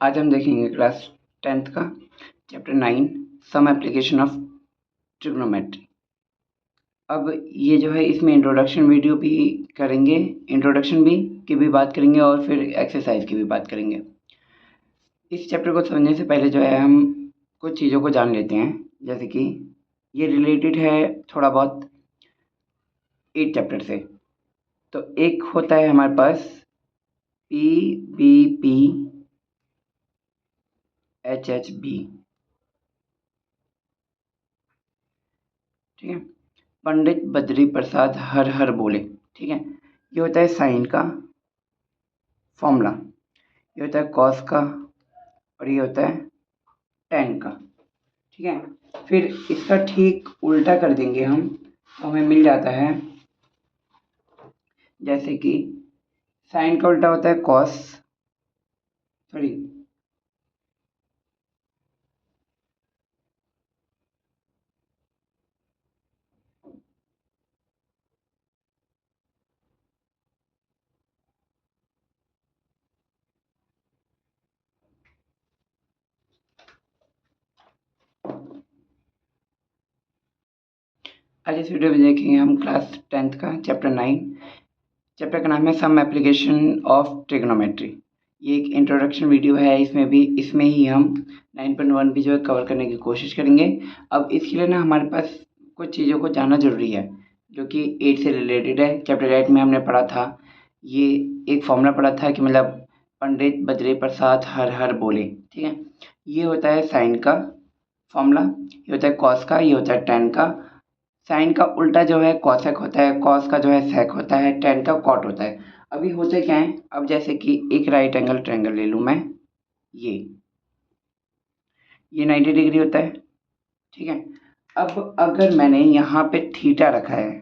आज हम देखेंगे क्लास 10th का chapter 9 some application of trigonometry. अब ये जो है इसमें इंट्रोडक्शन वीडियो भी करेंगे, इंट्रोडक्शन भी की भी बात करेंगे और फिर एक्सरसाइज की भी बात करेंगे। इस चैप्टर को समझने से पहले जो है हम कुछ चीज़ों को जान लेते हैं, जैसे कि ये रिलेटेड है थोड़ा बहुत 8 चैप्टर से। तो एक होता है हमारे पास PBP HHB, ठीक है। पंडित बद्री प्रसाद हर हर बोले, ठीक है। ये होता है साइन का फॉर्मूला, ये होता है कॉस का और ये होता है टेन का, ठीक है। फिर इसका ठीक उल्टा कर देंगे हम तो हमें मिल जाता है, जैसे कि साइन का उल्टा होता है कॉस, सॉरी आज इस वीडियो में देखेंगे हम क्लास 10th का चैप्टर 9। चैप्टर का नाम है सम एप्लीकेशन ऑफ ट्रिग्नोमेट्री। ये एक इंट्रोडक्शन वीडियो है, इसमें ही हम 9.1 भी जो है कवर करने की कोशिश करेंगे। अब इसके लिए ना हमारे पास कुछ चीज़ों को जानना ज़रूरी है जो कि 8 से रिलेटेड है। चैप्टर 8 में हमने पढ़ा था, ये एक फॉर्मूला पढ़ा था कि मतलब पंडित बद्री प्रसाद हर हर बोले, ठीक है। ये होता है साइन का फॉर्मूला, ये होता है कॉस का, ये होता है टेन का। साइन का उल्टा जो है कॉसेक होता है, कॉस का जो है सेक होता है, टेन का कॉट होता है। अभी होते क्या है, अब जैसे कि एक राइट एंगल ट्रायंगल ले लूँ मैं, ये 90 डिग्री होता है, ठीक है। अब अगर मैंने यहाँ पे थीटा रखा है,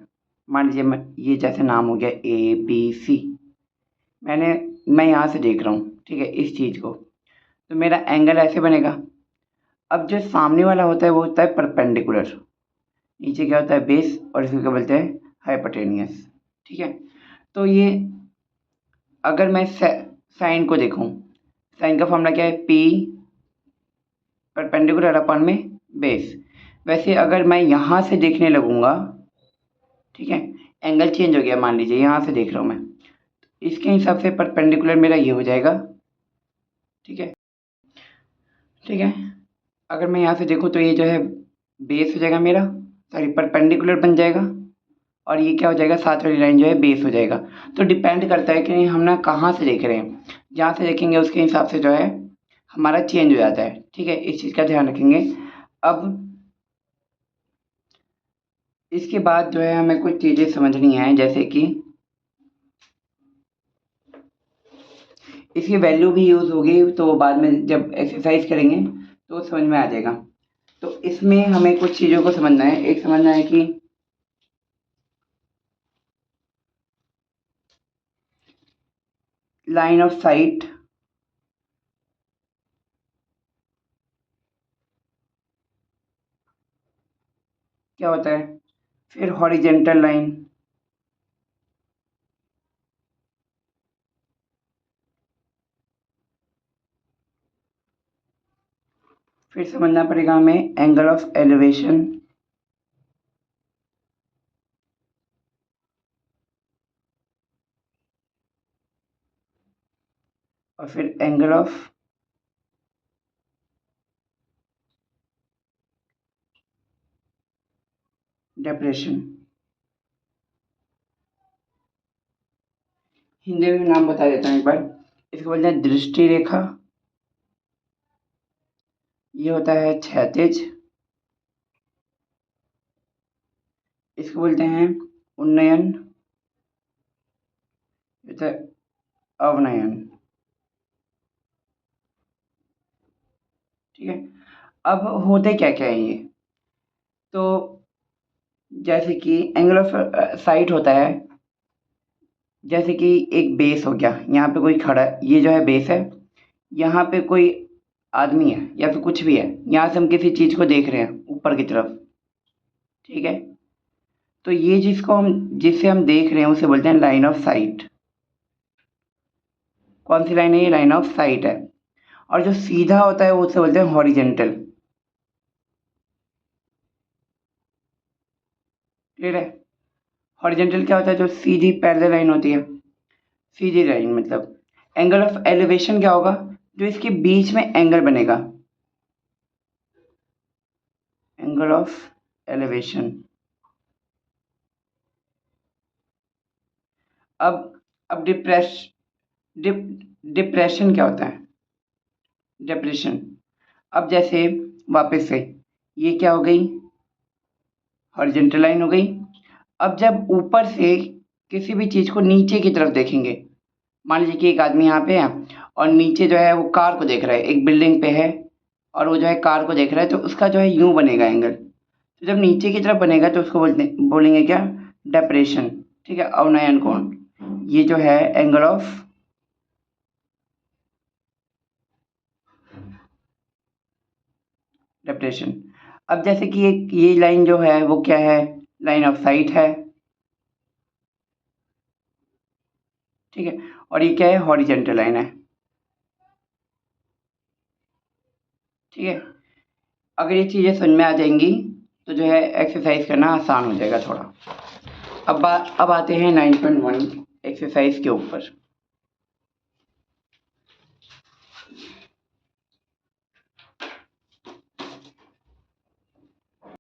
मान लीजिए मैं ये जैसे नाम हो गया ABC, मैं यहाँ से देख रहा हूँ, ठीक है, इस चीज़ को, तो मेरा एंगल ऐसे बनेगा। अब जो सामने वाला होता है वो होता है परपेंडिकुलर, नीचे क्या होता है बेस और इसको क्या बोलते हैं हाइपोटेनियस, ठीक है। तो ये अगर मैं साइन को देखूं, साइन का फॉर्मूला क्या है P परपेंडिकुलर अपॉन में बेस। वैसे अगर मैं यहाँ से देखने लगूंगा, ठीक है, एंगल चेंज हो गया, मान लीजिए यहाँ से देख रहा हूँ मैं, इसके हिसाब से परपेंडिकुलर मेरा ये हो जाएगा, ठीक है, ठीक है। अगर मैं यहाँ से देखूँ तो ये जो है बेस हो जाएगा मेरा, सॉरी परपेंडिकुलर बन जाएगा, और ये क्या हो जाएगा साथ वाली लाइन जो है बेस हो जाएगा। तो डिपेंड करता है कि हम ना कहाँ से देख रहे हैं, जहाँ से देखेंगे उसके हिसाब से जो है हमारा चेंज हो जाता है, ठीक है। इस चीज़ का ध्यान रखेंगे। अब इसके बाद जो है हमें कुछ चीज़ें समझनी है, जैसे कि इसकी वैल्यू भी यूज़ होगी, तो बाद में जब एक्सरसाइज करेंगे तो समझ में आ जाएगा। तो इसमें हमें कुछ चीज़ों को समझना है। एक समझना है कि लाइन ऑफ साइट, क्या होता है, फिर हॉरिजेंटल लाइन, फिर समझना पड़ेगा हमें एंगल ऑफ एलिवेशन, और फिर एंगल ऑफ डेप्रेशन। हिंदी में नाम बता देता हूँ एक बार, इसको बोलते हैं दृष्टि रेखा, ये होता है क्षैतिज, इसको बोलते हैं उन्नयन, ये होता है अवनयन, ठीक है। अब होते क्या क्या है ये, तो जैसे कि एंगल ऑफ साइट होता है, जैसे कि एक बेस हो गया, यहाँ पे कोई खड़ा है, ये जो है बेस है, यहाँ पे कोई आदमी है या फिर कुछ भी है, यहाँ से हम किसी चीज़ को देख रहे हैं ऊपर की तरफ, ठीक है। तो ये जिसे हम देख रहे हैं उसे बोलते हैं लाइन ऑफ साइट। कौन सी लाइन है, ये लाइन ऑफ साइट है। और जो सीधा होता है वो उसे बोलते हैं हॉरिजेंटल। क्लियर है? हॉरिजेंटल क्या होता है? जो सीधी पैरेलल लाइन होती है, सीधी लाइन मतलब। एंगल ऑफ एलिवेशन क्या होगा? जो इसके बीच में एंगल बनेगा, एंगल ऑफ एलिवेशन। अब डिप्रेशन क्या होता है? डिप्रेशन। अब जैसे वापस से ये क्या हो गई? हॉरिजेंटल लाइन हो गई। अब जब ऊपर से किसी भी चीज़ को नीचे की तरफ देखेंगे, मान लीजिए कि एक आदमी यहाँ पे है और नीचे जो है वो कार को देख रहा है, एक बिल्डिंग पे है और वो जो है कार को देख रहा है, तो उसका जो है यूं बनेगा एंगल। तो जब नीचे की तरफ बनेगा तो उसको बोलेंगे क्या? डेप्रेशन। ठीक है, अवनयन कोण। ये जो है एंगल ऑफ डेप्रेशन। अब जैसे कि ये लाइन जो है वो क्या है? लाइन ऑफ साइट है। ठीक है, और ये क्या है? हॉरिजेंटल लाइन है। ठीक है, अगर ये चीज़ें समझ में आ जाएंगी तो जो है एक्सरसाइज करना आसान हो जाएगा थोड़ा। अब आते हैं 9.1 एक्सरसाइज के ऊपर।